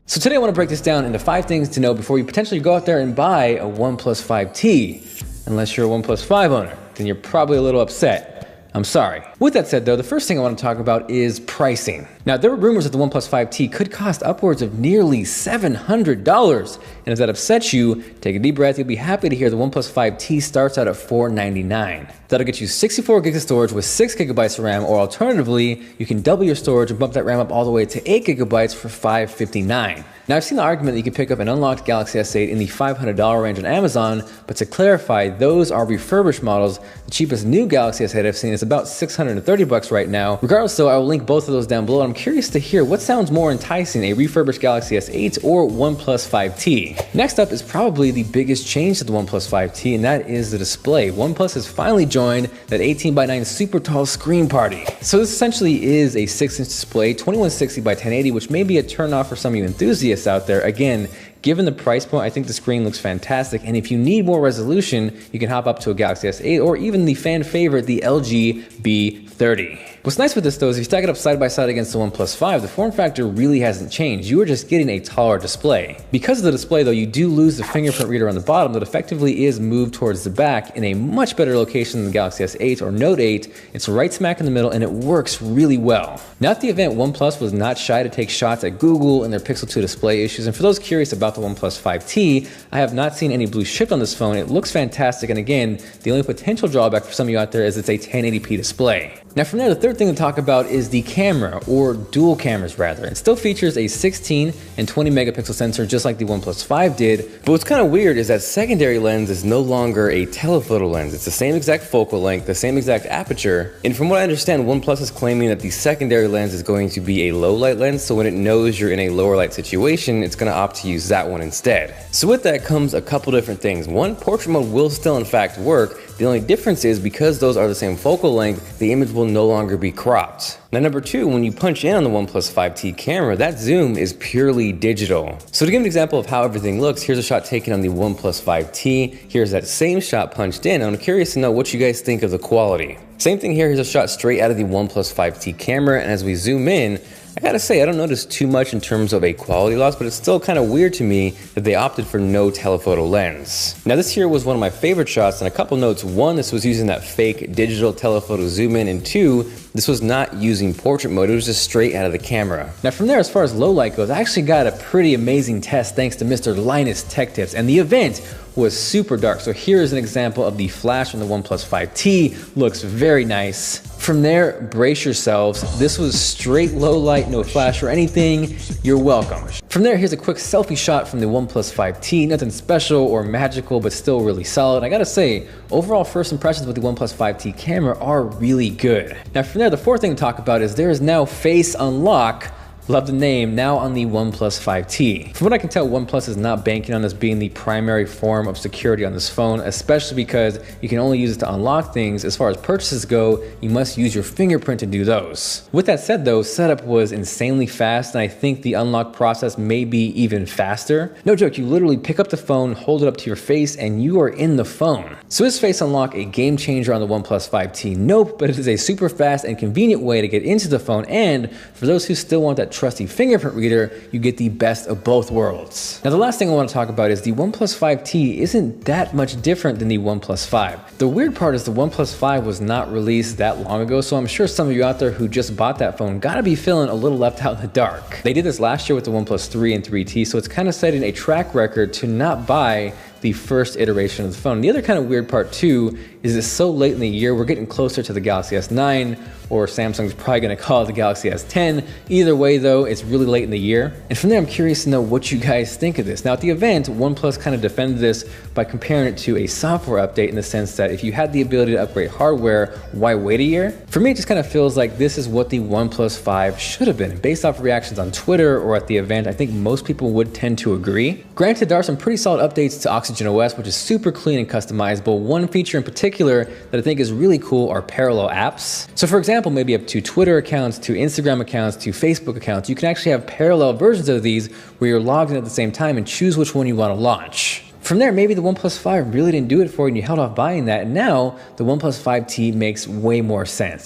So today I want to break this down into 5 things to know before you potentially go out there and buy a OnePlus 5T. Unless you're a OnePlus 5 owner, then you're probably a little upset. I'm sorry. With that said though, the first thing I want to talk about is pricing. Now there were rumors that the OnePlus 5T could cost upwards of nearly $700. And if that upsets you, take a deep breath, you'll be happy to hear the OnePlus 5T starts out at $499. That'll get you 64 gigs of storage with 6 gigabytes of RAM, or alternatively, you can double your storage and bump that RAM up all the way to 8 gigabytes for $559. Now I've seen the argument that you can pick up an unlocked Galaxy S8 in the $500 range on Amazon, but to clarify, those are refurbished models. The cheapest new Galaxy S8 I've seen is about $630 right now. Regardless though, I will link both of those down below. I'm curious to hear what sounds more enticing, a refurbished Galaxy S8 or OnePlus 5T. Next up is probably the biggest change to the OnePlus 5T, and that is the display. OnePlus has finally joined that 18:9 super tall screen party. So this essentially is a 6-inch display, 2160 by 1080, which may be a turnoff for some of you enthusiasts out there. Again, given the price point, I think the screen looks fantastic, and if you need more resolution, you can hop up to a Galaxy S8 or even the fan favorite, the LG B30. What's nice with this though is if you stack it up side by side against the OnePlus 5, the form factor really hasn't changed. You are just getting a taller display. Because of the display though, you do lose the fingerprint reader on the bottom that effectively is moved towards the back in a much better location than the Galaxy S8 or Note 8. It's right smack in the middle and it works really well. Now at the event, OnePlus was not shy to take shots at Google and their Pixel 2 display issues, and for those curious about the OnePlus 5T, I have not seen any blue shipped on this phone. It looks fantastic, and again, the only potential drawback for some of you out there is it's a 1080p display. Now from there, the third thing to talk about is the camera, or dual cameras rather. It still features a 16 and 20 megapixel sensor just like the OnePlus 5 did, but what's kind of weird is that secondary lens is no longer a telephoto lens. It's the same exact focal length, the same exact aperture, and from what I understand, OnePlus is claiming that the secondary lens is going to be a low light lens, so when it knows you're in a lower light situation, it's going to opt to use that one instead. So with that comes a couple different things. One, portrait mode will still in fact work. The only difference is because those are the same focal length, the image will no longer be cropped. Now number 2, when you punch in on the OnePlus 5T camera, that zoom is purely digital. So to give an example of how everything looks, here's a shot taken on the OnePlus 5T. Here's that same shot punched in. I'm curious to know what you guys think of the quality. Same thing here, here's a shot straight out of the OnePlus 5T camera, and as we zoom in, I gotta say, I don't notice too much in terms of a quality loss, but it's still kind of weird to me that they opted for no telephoto lens. Now this here was one of my favorite shots, and a couple notes. 1, this was using that fake digital telephoto zoom in, and 2, this was not using portrait mode, it was just straight out of the camera. Now from there, as far as low light goes, I actually got a pretty amazing test thanks to Mr. Linus Tech Tips, and the event was super dark. So here is an example of the flash on the OnePlus 5T. Looks very nice. From there, brace yourselves. This was straight low light, no flash or anything. You're welcome. From there, here's a quick selfie shot from the OnePlus 5T. Nothing special or magical, but still really solid. I gotta say, overall first impressions with the OnePlus 5T camera are really good. Now from there, the fourth thing to talk about is there is now Face Unlock. Love the name, now on the OnePlus 5T. From what I can tell, OnePlus is not banking on this being the primary form of security on this phone, especially because you can only use it to unlock things. As far as purchases go, you must use your fingerprint to do those. With that said though, setup was insanely fast, and I think the unlock process may be even faster. No joke, you literally pick up the phone, hold it up to your face, and you are in the phone. So is Face Unlock a game changer on the OnePlus 5T? Nope, but it is a super fast and convenient way to get into the phone, and for those who still want that trusty fingerprint reader, you get the best of both worlds. Now the last thing I want to talk about is the OnePlus 5T isn't that much different than the OnePlus 5. The weird part is the OnePlus 5 was not released that long ago, so I'm sure some of you out there who just bought that phone gotta be feeling a little left out in the dark. They did this last year with the OnePlus 3 and 3T, so it's kind of setting a track record to not buy the first iteration of the phone. The other kind of weird part too is it's so late in the year, we're getting closer to the Galaxy S9, or Samsung's probably gonna call it the Galaxy S10. Either way though, it's really late in the year. And from there, I'm curious to know what you guys think of this. Now at the event, OnePlus kind of defended this by comparing it to a software update in the sense that if you had the ability to upgrade hardware, why wait a year? For me, it just kind of feels like this is what the OnePlus 5 should have been. And based off reactions on Twitter or at the event, I think most people would tend to agree. Granted, there are some pretty solid updates to Oxygen OS, which is super clean and customizable. One feature in particular that I think is really cool are parallel apps. So for example, maybe you have 2 Twitter accounts, 2 Instagram accounts, 2 Facebook accounts. You can actually have parallel versions of these where you're logged in at the same time and choose which one you want to launch. From there, maybe the OnePlus 5 really didn't do it for you and you held off buying that, and now the OnePlus 5T makes way more sense.